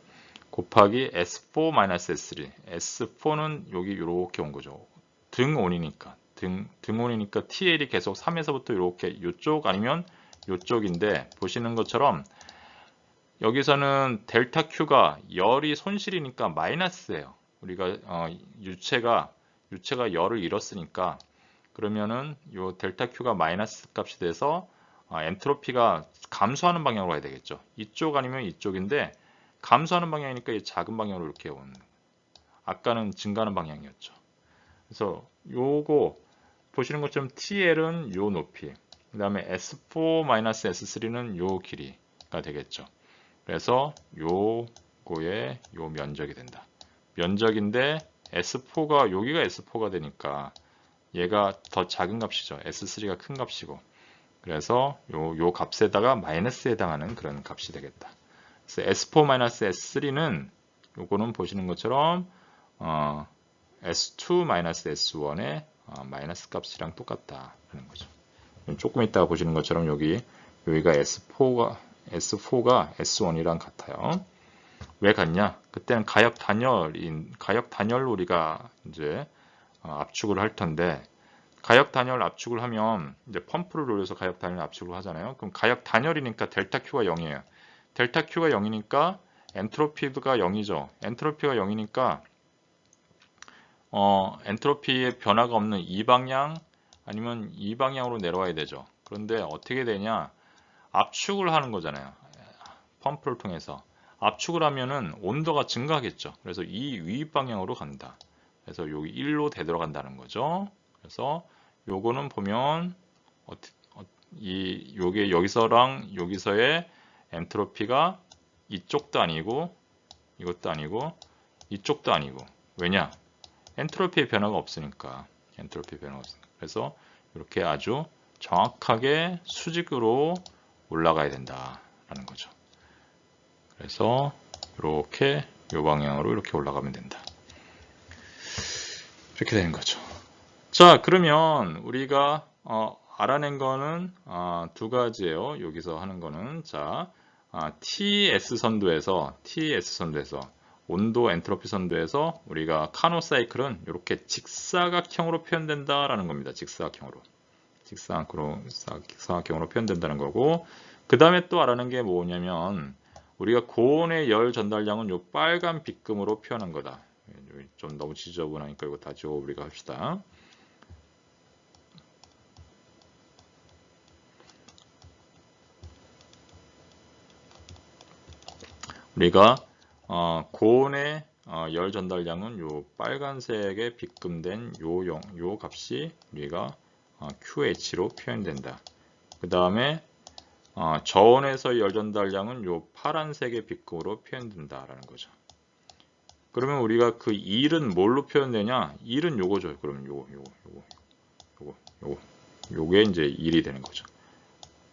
Speaker 1: 곱하기 S4-S3. S4는 여기 이렇게 온 거죠. 등온이니까 TL이 계속 3에서부터 이렇게 이쪽 아니면 이쪽인데, 보시는 것처럼 여기서는 델타 Q가 열이 손실이니까 마이너스예요. 우리가 유체가 열을 잃었으니까, 그러면은 요 델타 Q가 마이너스 값이 돼서 엔트로피가 감소하는 방향으로 가야 되겠죠. 이쪽 아니면 이쪽인데 감소하는 방향이니까 이 작은 방향으로 이렇게 오는. 아까는 증가하는 방향이었죠. 그래서 요거 보시는 것처럼 TL은 요 높이, 그 다음에 S4-S3는 요 길이가 되겠죠. 그래서 요거의 요 면적이 된다. 면적인데 S4가 여기가 S4가 되니까 얘가 더 작은 값이죠. S3가 큰 값이고, 그래서 요 값에다가 마이너스에 해당하는 그런 값이 되겠다. 그래서 S4-S3는 요거는 보시는 것처럼 S2-S1의 마이너스 값이랑 똑같다 하는 거죠. 조금 이따가 보시는 것처럼 여기가 S4가 S1이랑 같아요. 왜 같냐? 그때는 가역 단열로 우리가 이제 압축을 할 텐데, 가역 단열 압축을 하면 이제 펌프를 돌려서 가역 단열 압축을 하잖아요. 그럼 가역 단열이니까 델타 Q가 0이에요. 델타 Q가 0이니까 엔트로피가 0이죠. 엔트로피가 0이니까 엔트로피의 변화가 없는 이 방향 아니면 이 방향으로 내려와야 되죠. 그런데 어떻게 되냐? 압축을 하는 거잖아요. 펌프를 통해서. 압축을 하면은 온도가 증가하겠죠. 그래서 이 위 방향으로 간다. 그래서 여기 1로 되돌아간다는 거죠. 그래서 요거는 보면 요게 여기서랑 여기서의 엔트로피가 이쪽도 아니고 이것도 아니고 이쪽도 아니고 왜냐? 엔트로피의 변화가 없으니까. 엔트로피의 변화가 없으니까. 그래서 이렇게 아주 정확하게 수직으로 올라가야 된다라는 거죠. 그래서 이렇게 이 방향으로 이렇게 올라가면 된다. 이렇게 되는 거죠. 자, 그러면 우리가 알아낸 거는 두 가지예요. 여기서 하는 거는 자, TS 선도에서 온도 엔트로피 선도에서 우리가 카노 사이클은 이렇게 직사각형으로 표현된다라는 겁니다. 직사각형으로 표현된다는 거고, 그 다음에 또 알아낸 게 뭐냐면 우리가 고온의 열 전달량은 요 빨간 빗금으로 표현한 거다. 좀 너무 지저분하니까 이거 다 지워 우리가 합시다. 우리가 고온의 열 전달량은 요 빨간색에 빗금된 요 값이 우리가 QH로 표현된다. 그 다음에 저온에서 열 전달량은 요 파란색의 빗금으로 표현된다라는 거죠. 그러면 우리가 그 1은 뭘로 표현되냐? 1은 요거죠. 그러면 요게 이제 1이 되는 거죠.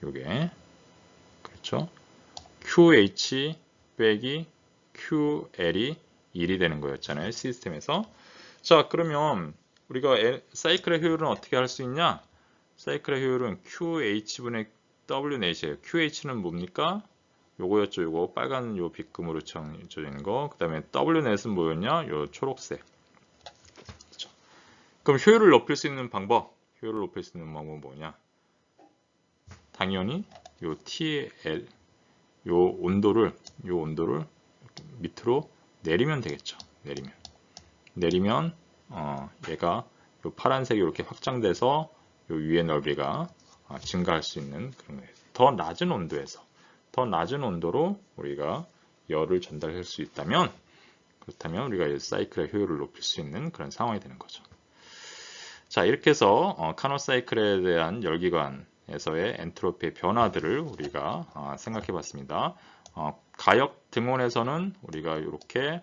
Speaker 1: 요게 그렇죠? QH 빼기 QL이 1이 되는 거였잖아요. 시스템에서. 자, 그러면 우리가 사이클의 효율은 어떻게 할 수 있냐? 사이클의 효율은 QH분의 W넷이에요. QH는 뭡니까? 요거였죠. 요거 빨간 요 빗금으로 정해진 거. 그 다음에 W넷은 뭐였냐? 요 초록색. 그렇죠. 그럼 효율을 높일 수 있는 방법은 뭐냐? 당연히 요 TL 요 온도를 밑으로 내리면 되겠죠. 내리면 얘가 요 파란색이 이렇게 확장돼서 요 위의 넓이가 증가할 수 있는 그런 거예요. 더 낮은 온도로 우리가 열을 전달할 수 있다면 그렇다면 우리가 이 사이클의 효율을 높일 수 있는 그런 상황이 되는 거죠. 자, 이렇게 해서 카노 사이클에 대한 열기관에서의 엔트로피의 변화들을 우리가 생각해 봤습니다. 가역 등온에서는 우리가 이렇게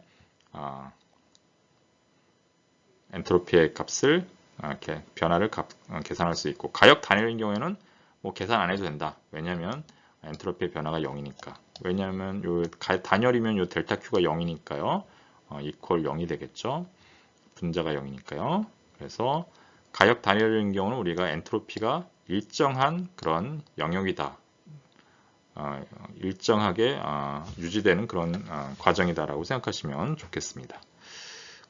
Speaker 1: 엔트로피의 값을 이렇게 변화를 계산할 수 있고, 가역 단열인 경우에는 뭐 계산 안 해도 된다. 왜냐하면 엔트로피의 변화가 0이니까. 왜냐하면 요 단열이면 요 델타 Q가 0이니까요. 이퀄 0이 되겠죠. 분자가 0이니까요. 그래서 가역 단열인 경우는 우리가 엔트로피가 일정한 그런 영역이다. 일정하게 유지되는 그런 과정이다라고 생각하시면 좋겠습니다.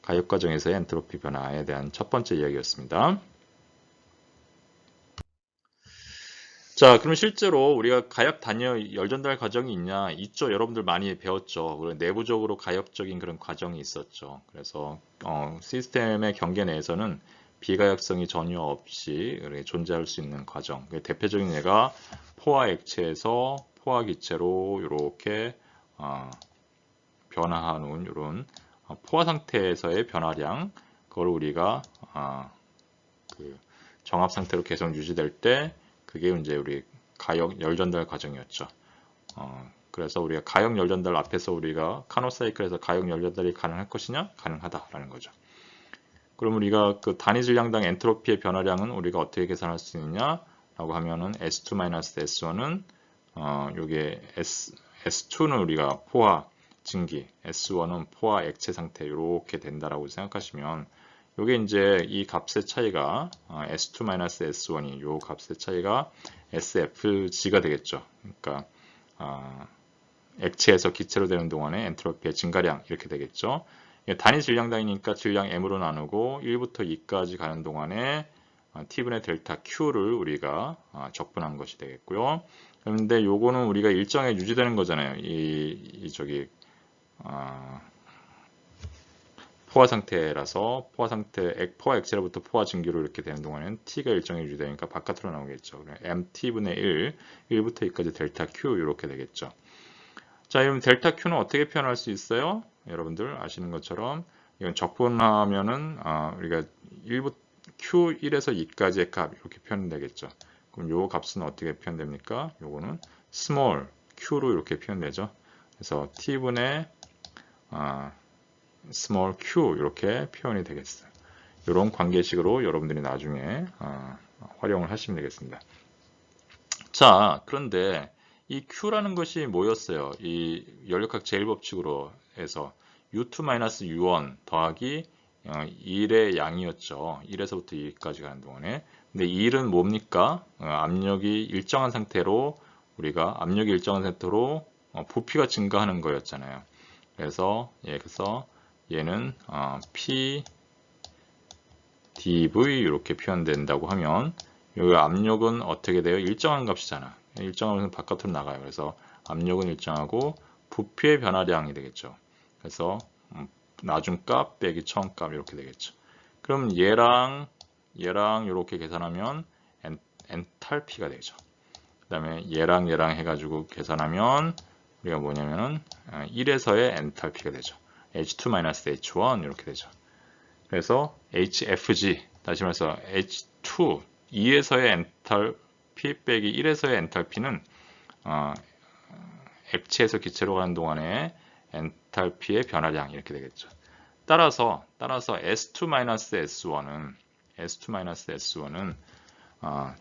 Speaker 1: 가역 과정에서의 엔트로피 변화에 대한 첫 번째 이야기였습니다. 자, 그럼 실제로 우리가 가역 단열 열 전달 과정이 있냐? 있죠. 여러분들 많이 배웠죠. 내부적으로 가역적인 그런 과정이 있었죠. 그래서 시스템의 경계 내에서는 비가역성이 전혀 없이 존재할 수 있는 과정. 대표적인 예가 포화 액체에서 포화 기체로 이렇게 변화하는 이런 포화 상태에서의 변화량, 그걸 우리가 그 정압 상태로 계속 유지될 때 그게 이제 우리 가역 열 전달 과정이었죠. 그래서 우리가 가역 열 전달 앞에서 우리가 카노 사이클에서 가역 열 전달이 가능할 것이냐? 가능하다라는 거죠. 그럼 우리가 그 단위 질량당 엔트로피의 변화량은 우리가 어떻게 계산할 수 있느냐라고 하면은 S2-S1은 요게 S2는 우리가 포화 증기, S1은 포화 액체 상태 이렇게 된다라고 생각하시면 요게 이제 이 값의 차이가 S2-S1이 요 값의 차이가 SFG가 되겠죠. 그러니까 액체에서 기체로 되는 동안의 엔트로피의 증가량 이렇게 되겠죠. 단위 질량당이니까 질량 M으로 나누고 1부터 2까지 가는 동안에 T분의 델타 Q를 우리가 적분한 것이 되겠고요. 그런데 요거는 우리가 일정에 유지되는 거잖아요. 포화 상태라서 포화 액체로부터 포화 증기로 이렇게 되는 동안에는 t가 일정이 유지되니까 바깥으로 나오겠죠. mt분의 1, 1부터 2까지 델타 q 이렇게 되겠죠. 자, 그럼 델타 q는 어떻게 표현할 수 있어요? 여러분들 아시는 것처럼 이건 적분하면은 우리가 1부터 q1에서 2까지의 값 이렇게 표현되겠죠. 그럼 요 값은 어떻게 표현됩니까? 요거는 small q로 이렇게 표현되죠. 그래서 t분의 small q 이렇게 표현이 되겠어요. 이런 관계식으로 여러분들이 나중에 활용을 하시면 되겠습니다. 자, 그런데 이 q라는 것이 뭐였어요? 이 연력학 제1법칙으로 해서 u2-u1 더하기 1의 양이었죠. 1에서부터 2까지 가는 동안에. 근데 1은 뭡니까? 압력이 일정한 상태로 우리가 압력이 일정한 상태로 부피가 증가하는 거였잖아요. 그래서 얘는 P dV 이렇게 표현된다고 하면 여기 압력은 어떻게 돼요? 일정한 값이잖아. 일정한 값은 바깥으로 나가요. 그래서 압력은 일정하고 부피의 변화량이 되겠죠. 그래서 나중값 빼기 처음값 이렇게 되겠죠. 그럼 얘랑 이렇게 계산하면 엔탈피가 되죠. 그 다음에 얘랑 해가지고 계산하면 우리가 뭐냐면은 1에서의 엔탈피가 되죠. H2-H1 이렇게 되죠. 그래서 HFG 다시 말해서 H2 2에서의 엔탈피 빼기 1에서의 엔탈피는 액체에서 기체로 가는 동안의 엔탈피의 변화량 이렇게 되겠죠. 따라서 S2-S1은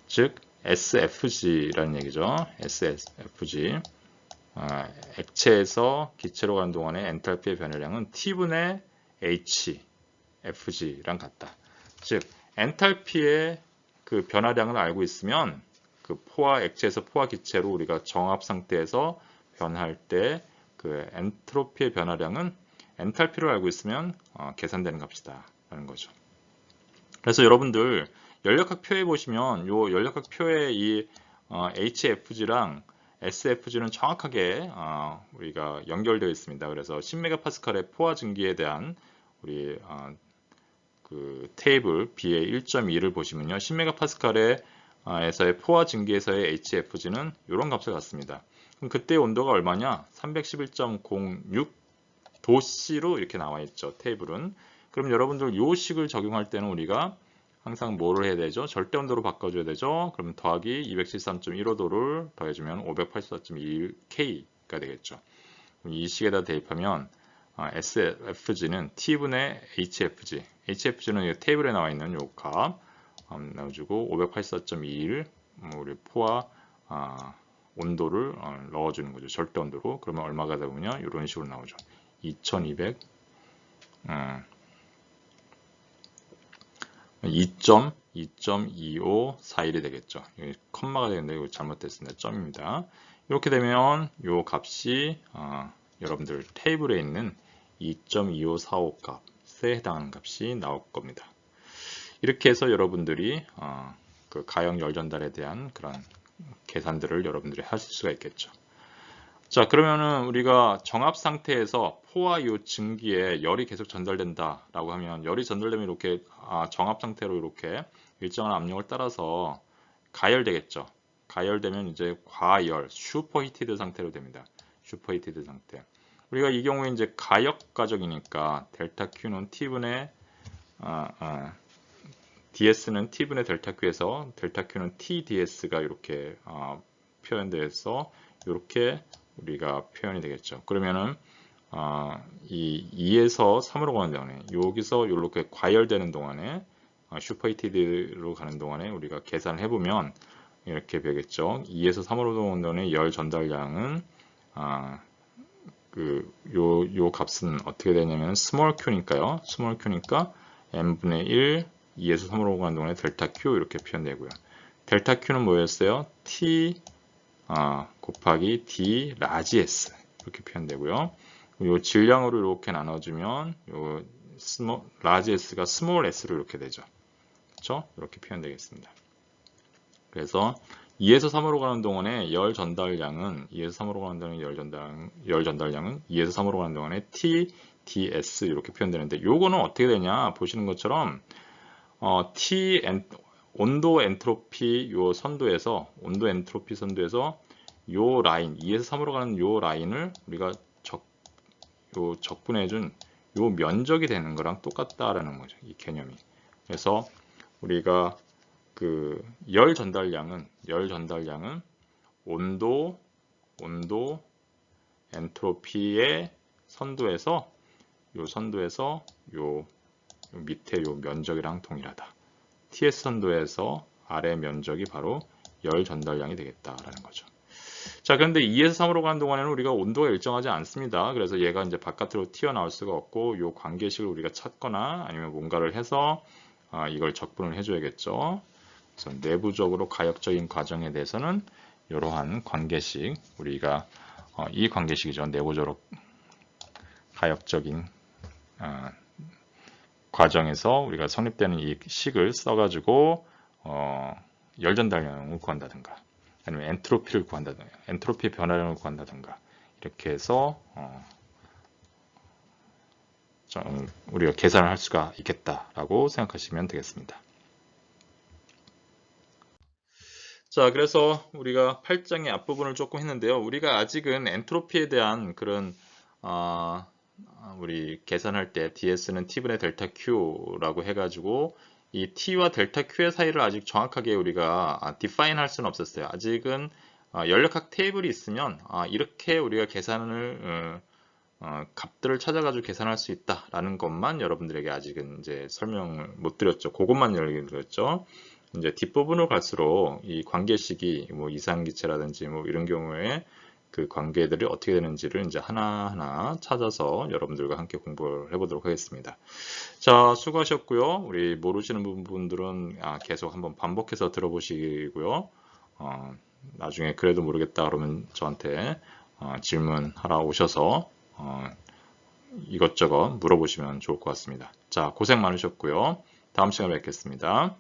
Speaker 1: 즉 SFG라는 얘기죠. SFG 액체에서 기체로 가는 동안의 엔탈피의 변화량은 T분의 HFG랑 같다. 즉 엔탈피의 그 변화량을 알고 있으면 그 액체에서 포화 기체로 우리가 정압 상태에서 변할 때 그 엔트로피의 변화량은 엔탈피를 알고 있으면 계산되는 값이다 라는 거죠. 그래서 여러분들 연력학 표에 보시면 요 연력학 표에 이 HFG랑 SFG는 정확하게 우리가 연결되어 있습니다. 그래서 10MPa의 포화 증기에 대한 우리 그 테이블 B의 1.2를 보시면요. 10MPa에서의 포화 증기에서의 HFG는 이런 값을 갖습니다. 그럼 그때 온도가 얼마냐? 311.06 도씨로 이렇게 나와 있죠. 테이블은. 그럼 여러분들 요 식을 적용할 때는 우리가 항상 뭐를 해야 되죠? 절대 온도로 바꿔줘야 되죠. 그럼 더하기 213.15도를 더해주면 584.21K가 되겠죠. 이 식에다 대입하면 SFG는 T분의 HFG. HFG는 테이블에 나와 있는 요 값 넣어주고 584.21 우리 포화 온도를 넣어주는 거죠. 절대 온도로. 그러면 얼마가 되느냐? 이런 식으로 나오죠. 2200 2.2541이 되겠죠. 여기 컴마가 되는데 이거 잘못됐습니다. 점입니다. 이렇게 되면 이 값이 여러분들 테이블에 있는 2.2545 값에 해당하는 값이 나올 겁니다. 이렇게 해서 여러분들이 그 가역 열 전달에 대한 그런 계산들을 여러분들이 하실 수가 있겠죠. 자, 그러면은 우리가 정압 상태에서 포화 요 증기에 열이 계속 전달된다 라고 하면 열이 전달되면 이렇게 정압 상태로 이렇게 일정한 압력을 따라서 가열되겠죠. 가열되면 이제 과열, 슈퍼히티드 상태로 됩니다. 슈퍼히티드 상태. 우리가 이 경우에 이제 가역 가정이니까 델타 Q는 T분의 DS는 T분의 델타 Q에서 델타 Q는 TDS가 이렇게 표현돼서 이렇게 우리가 표현이 되겠죠. 그러면은 이 2에서 3으로 가는 동안에 여기서 이렇게 과열되는 동안에 슈퍼히티드로 가는 동안에 우리가 계산을 해보면 이렇게 되겠죠. 2에서 3으로 가는 동안에 열 전달량은 요 값은 어떻게 되냐면 스몰 q니까요. 스몰 q니까 n분의 1 2에서 3으로 가는 동안에 델타 q 이렇게 표현되고요. 델타 q는 뭐였어요? t 곱하기 d 라지 s 이렇게 표현되고요. 요 질량으로 이렇게 나눠주면 요 라지 s가 스몰 s로 이렇게 되죠. 그렇죠? 이렇게 표현되겠습니다. 그래서 2에서 3으로 가는 동안에 열 전달량은 2에서 3으로 가는 동안에 열 전달량은 2에서 3으로 가는 동안에 t ds 이렇게 표현되는데 요거는 어떻게 되냐 보시는 것처럼 온도 엔트로피 요 선도에서 요 라인 2에서 3으로 가는 요 라인을 우리가 적분해준 요 면적이 되는 거랑 똑같다라는 거죠. 이 개념이. 그래서 우리가 그 열 전달량은 온도 엔트로피의 선도에서 요 밑에 요 면적이랑 동일하다. TS 선도에서 아래 면적이 바로 열 전달량이 되겠다라는 거죠. 자, 그런데 2에서 3으로 가는 동안에는 우리가 온도가 일정하지 않습니다. 그래서 얘가 이제 바깥으로 튀어나올 수가 없고 요 관계식을 우리가 찾거나 아니면 뭔가를 해서 이걸 적분을 해줘야겠죠. 그래서 내부적으로 가역적인 과정에 대해서는 이러한 관계식 우리가 이 관계식이죠. 내부적으로 가역적인 과정에서 우리가 성립되는 이 식을 써가지고 열 전달량을 구한다든가 아니면 엔트로피를 구한다든가 엔트로피 변화량을 구한다든가 이렇게 해서 우리가 계산을 할 수가 있겠다라고 생각하시면 되겠습니다. 자, 그래서 우리가 8장의 앞부분을 조금 했는데요. 우리가 아직은 엔트로피에 대한 그런 우리 계산할 때 ds는 t분의 델타 q라고 해가지고 이 t와 델타 q의 사이를 아직 정확하게 우리가 define 할 수는 없었어요. 아직은 연력학 테이블이 있으면 이렇게 우리가 계산을 값들을 찾아가지고 계산할 수 있다라는 것만 여러분들에게 아직은 이제 설명을 못 드렸죠. 그것만 드렸죠. 이제 뒷부분으로 갈수록 이 관계식이 뭐 이상기체라든지 뭐 이런 경우에 그 관계들이 어떻게 되는지를 이제 하나하나 찾아서 여러분들과 함께 공부를 해보도록 하겠습니다. 자, 수고하셨고요. 우리 모르시는 부분들은 계속 한번 반복해서 들어보시고요. 나중에 그래도 모르겠다 그러면 저한테 질문하러 오셔서 이것저것 물어보시면 좋을 것 같습니다. 자, 고생 많으셨고요. 다음 시간에 뵙겠습니다.